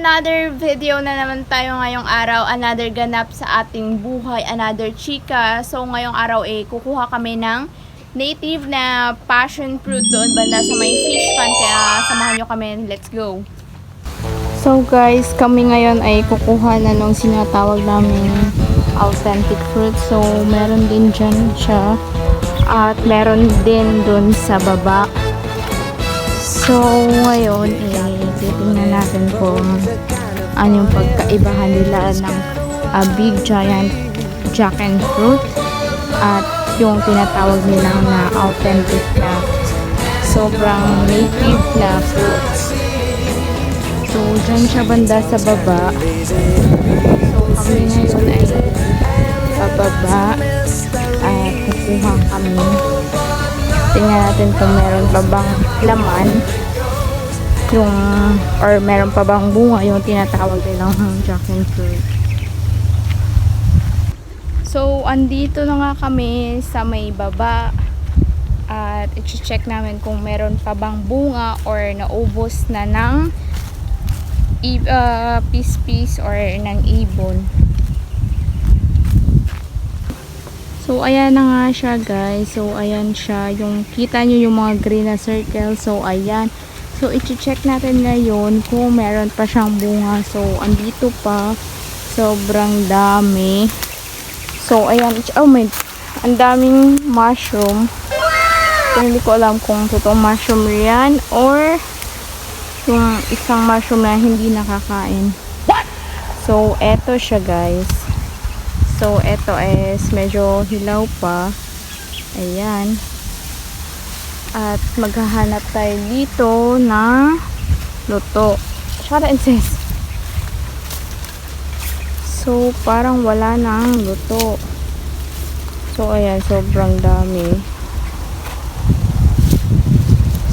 another video na naman tayo ngayong araw, another ganap sa ating buhay, another chika. So ngayong araw kukuha kami ng native na passion fruit doon banda sa may fish pan, kaya samahan nyo kami, let's go. So guys, kami ngayon ay kukuha na nung sinatawag namin authentic fruit. So meron din dyan siya at meron din doon sa baba. So ngayon titingnan natin kung ano yung pagkaibahan nila ng big giant jack and fruit at yung tinatawag nilang na authentic na sobrang native na fruits. So dyan siya banda sa baba. So kami ngayon ay pababa at kukuha kami. Tingnan natin kung meron pa bang laman yung or meron pa bang bunga yung tinatawag nilang jack and fruit. So andito na nga kami sa may baba at i-check namin kung meron pa bang bunga or naubos na ng piece or ng ibon. So ayan na nga siya guys. So ayan siya, yung kita nyo yung mga green na circle. So ayan, so i-check natin ngayon kung meron pa siyang bunga. So andito pa, sobrang dami. So ayan, oh my, ang daming mushroom. So hindi ko alam kung totoong mushroom yan or yung isang mushroom na hindi nakakain. So eto siya guys. So eto is medyo hilaw pa. Ayan. At maghahanap tayo dito na luto. Shut up, sis. So parang wala nang luto. So ayan, sobrang dami.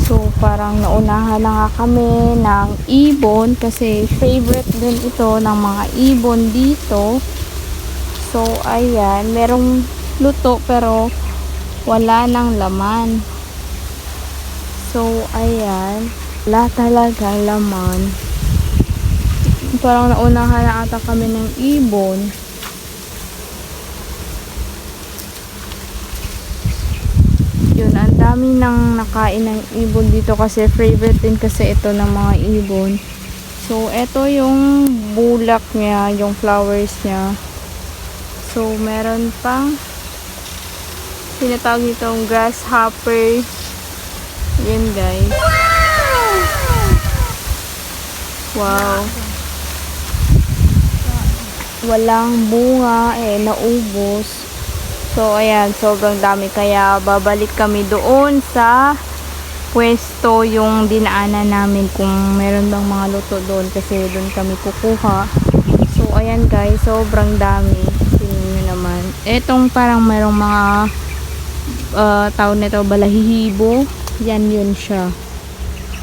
So parang naunahan na nga kami ng ibon kasi favorite din ito ng mga ibon dito. So ayan, merong luto pero wala nang laman. So ayan, wala talagang laman. Parang naunahan na ata kami ng ibon. Yun, ang dami nang nakain ng ibon dito kasi favorite din kasi ito ng mga ibon. So ito yung bulak niya, yung flowers niya. So meron pang tinatawag nitong grasshopper. Yan guys. Wow. Walang bunga naubos. So ayan, sobrang dami kaya babalik kami doon sa pwesto yung dinaanan namin kung meron bang mga luto doon kasi doon kami kukuha. So ayan guys, sobrang dami. Tingnan nyo naman. Etong parang merong mga tawag nito balahihibo. Yan yun siya.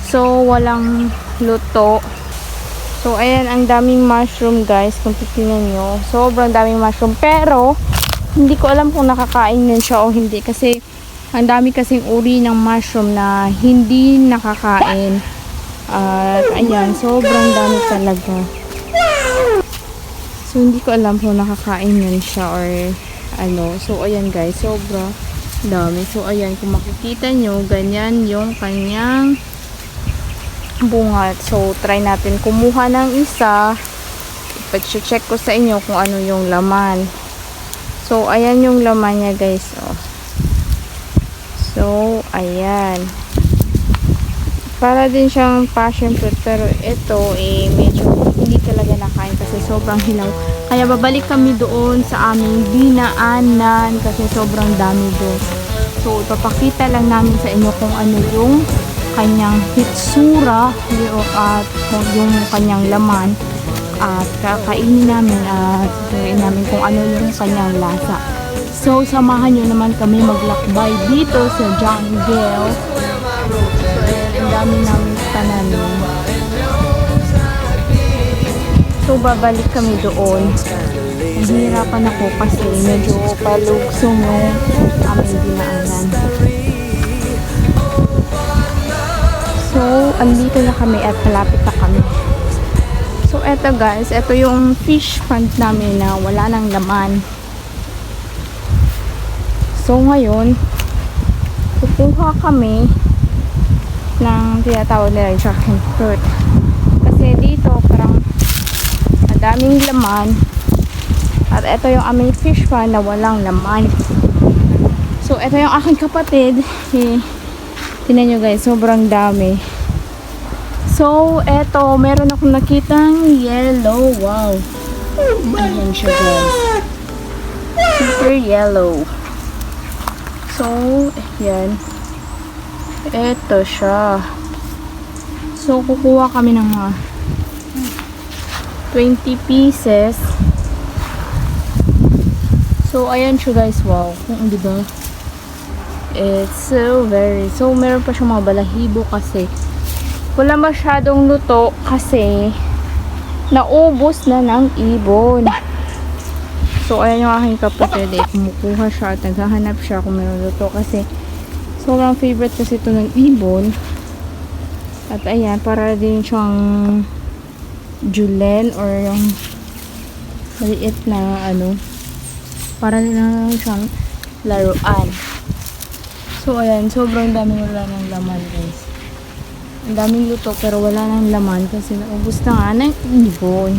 So walang luto. So ayan, ang daming mushroom guys kung titingnan nyo. Sobrang daming mushroom pero hindi ko alam kung nakakain din siya o hindi kasi ang dami kasing uri ng mushroom na hindi nakakain. At ayan, sobrang dami talaga. So hindi ko alam kung nakakain yan siya or ano. So ayan guys, sobrang dami. So ayan, kung makikita nyo, ganyan yung kanyang bunga. So try natin kumuha ng isa. Ipa-check ko sa inyo kung ano yung laman. So ayan yung laman niya guys. So ayan, para din siyang passion fruit pero ito medyo hindi talaga nakain kasi sobrang hilaw. Kaya babalik kami doon sa aming dinaanan kasi sobrang dami doon. So ipapakita lang namin sa inyo kung ano yung kanyang hitsura at yung kanyang laman at kakainin namin at tuturuin namin kung ano yung kanyang lasa. So samahan nyo naman kami maglakbay dito sa jungle. So ayan, ang dami namin tanamin. So babalik kami doon. Nahihirapan ako kasi medyo palugsong yung aming dinaanan. So andito na kami at malapit na kami. So, eto guys, eto yung fish pond namin na wala nang laman. So, ngayon, kukuha kami ng tinatawag nila dragon fruit. Kasi dito, parang madaming laman. At eto yung aming fish pond na walang laman. So, eto yung aking kapatid. Tingnan nyo guys, sobrang dami. So, eto, meron akong nakitang yellow. Wow. Ayan siya guys. Super yellow. So, ayan. Eto siya. So, kukuha kami ng mga 20 pieces. So, ayan siya guys. Wow. Kung di ba? It's so meron pa siyang mga balahibo kasi wala masyadong luto kasi naubos na ng ibon. So, ayan yung aking kapatid. Kumukuha siya at naghahanap siya kung meron luto kasi sobrang favorite kasi ito ng ibon. At ayan, para din siyang julen or yung maliit na para din lang siyang laruan. So, ayan, sobrang dami wala ng laman guys. Ang daming luto pero wala nang laman kasi naubos na nga ng ibon.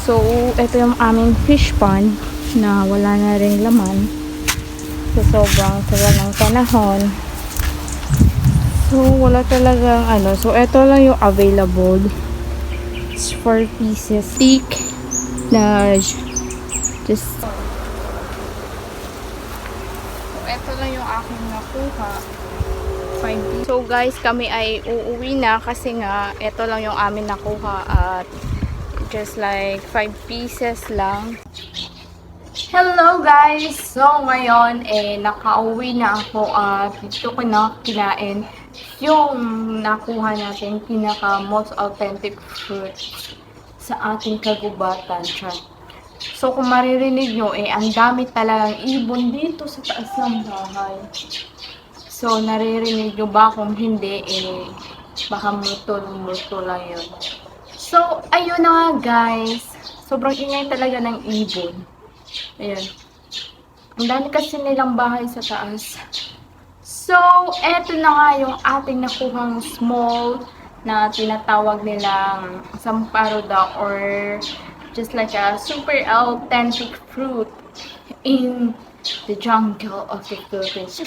So, ito yung aming fish pond na wala na rin laman. So, sobrang tagal ng panahon. So, wala talagang So, ito lang yung available. It's 4 pieces. Thick na just ito lang yung aking nakuha. 5 pieces. So guys, kami ay uuwi na kasi nga ito lang yung amin nakuha at just like 5 pieces lang. Hello guys! So ngayon nakauwi na ako at dito ko na kinain yung nakuha natin pinaka most authentic fruit sa ating kagubatan. So kung maririnig nyo ang dami talagang ibon dito sa taas ng bahay. So, naririnig nyo ba? Kung hindi, baka multo lang yun. So, ayun na nga guys. Sobrang ingay talaga ng ibon. Ayun. Ang dami kasi nilang bahay sa taas. So, eto na nga yung ating nakuhang small na tinatawag nilang samparuda or just like a super authentic fruit in the jungle of the Philippines.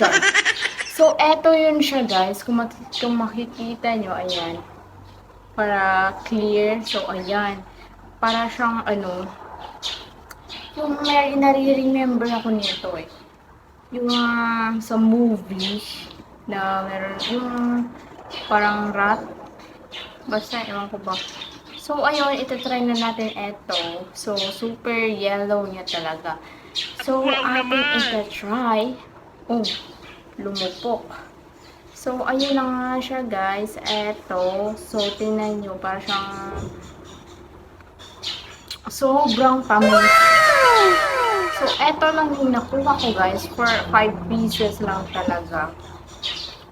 So, eto yun siya guys. Kung makikita nyo, ayan. Para clear. So, ayan. Para siyang yung may nare-remember ako nito yung sa movie na meron yung parang rat. Basta, ewan ko ba. So, ayun, itatry na natin eto. So, super yellow niya talaga. So, ating itatry. Oh, lumupok. So, ayun na nga siya guys. Eto. So, tingnan nyo. Parang siyang sobrang tamis. So, eto lang yung nakuha ko guys. For 5 pieces lang talaga.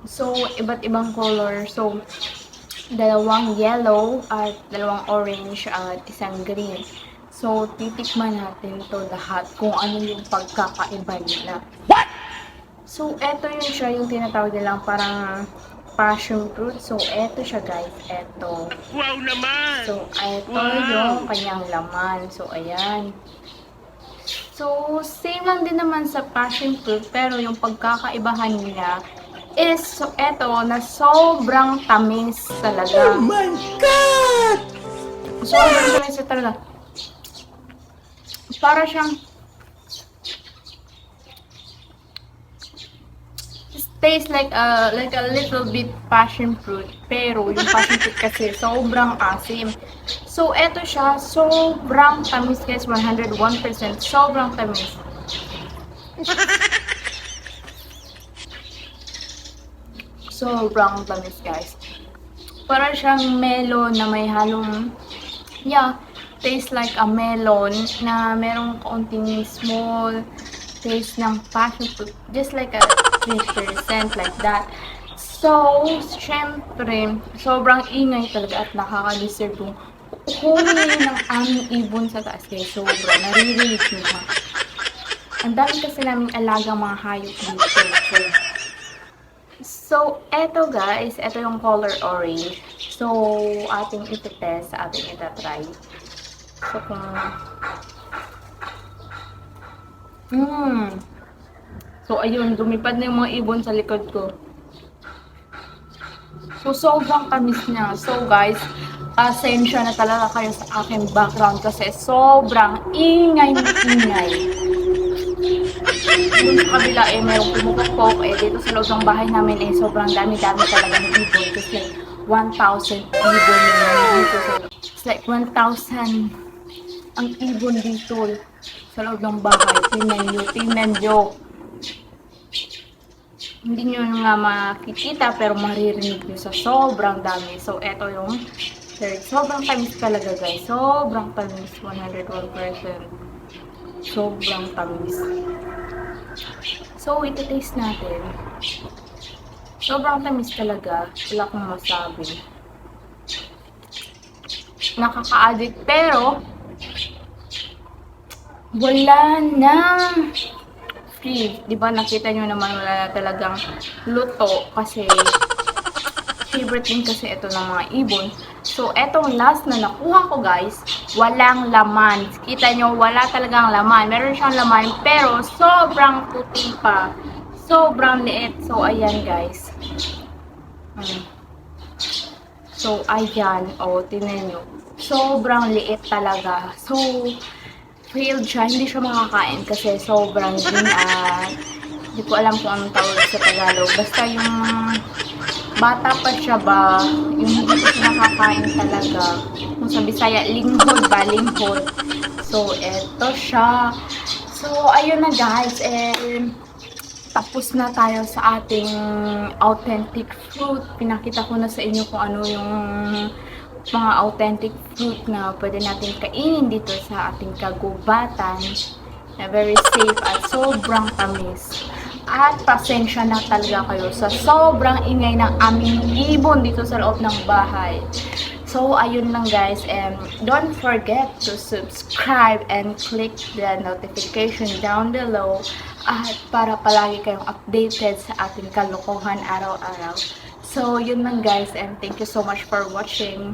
So, iba't ibang color. So, dalawang yellow at dalawang orange at isang green. So, titikman natin to lahat kung ano yung pagkakaiba nila. What? So, eto yun siya yung tinatawag nilang parang passion fruit. So, eto siya guys. Eto. Wow naman! So, eto yung kanyang laman. So, ayan. So, same lang din naman sa passion fruit. Pero yung pagkakaibahan nila is, so, eto na sobrang tamis talaga. Oh my God! Sobrang tamis talaga. Para siyang tastes like a little bit passion fruit, pero yung passion fruit kasi sobrang asim. So eto siya, sobrang tamis guys, 101%, sobrang tamis. Sobrang tamis guys. Para siyang melon na may halong, tastes like a melon na merong kaunting small taste ng passion fruit, just like a 3% like that. So, syempre, sobrang ingay talaga at nakaka-disturb yung huli ng aming ibon sa taas guys. Sobra, naririnig nyo ba? Ang dami kasi namin alagang mga hayop dito. So, eto guys, eto yung color orange. So, ating iti-test, ating itatry. So, kung... So, ayun, lumipad na yung mga ibon sa likod ko. So, sobrang tamis niya. So, guys, pasensya na talaga kayo sa aking background kasi sobrang ingay na ingay. Dun sa kabila eh, merong pumupok-pok eh. Dito sa loob ng bahay namin eh, sobrang dami-dami talaga ng ibon. Kasi 1,000 ibon yung dito. So, it's like 1,000 ang ibon dito sa loob ng bahay. Tingnan nyo. Hindi nyo nga makikita pero maririnig nyo sa sobrang dami. So, eto yung third. Sobrang tamis talaga guys. Sobrang tamis. 101%. Sobrang tamis. So, ito-taste natin. Sobrang tamis talaga. Wala akong masabi. Nakaka-addict pero wala na. Di ba nakita nyo naman wala na talagang luto kasi favorite din kasi ito ng mga ibon. So, etong last na nakuha ko guys, walang laman. Kita nyo, wala talagang laman. Meron siyang laman pero sobrang puti pa. Sobrang liit. So, ayan guys. So, ayan. O, tingnan nyo. Sobrang liit talaga. So, failed siya, hindi siya makakain kasi sobrang din hindi ko alam kung anong tawag sa Tagalog. Basta yung bata pa siya ba, yung hindi ko siya nakakain talaga. Kung sa Bisaya, linghod ba? Linghod. So, eto siya. So, ayun na guys. Tapos na tayo sa ating authentic fruit. Pinakita ko na sa inyo kung ano yung mga authentic fruit na pwede natin kainin dito sa ating kagubatan na very safe at sobrang tamis. At pasensya na talaga kayo sa sobrang ingay ng aming ibon dito sa loob ng bahay. So, ayun lang guys. And don't forget to subscribe and click the notification down below at para palagi kayong updated sa ating kalokohan araw-araw. So, yun lang guys. And thank you so much for watching.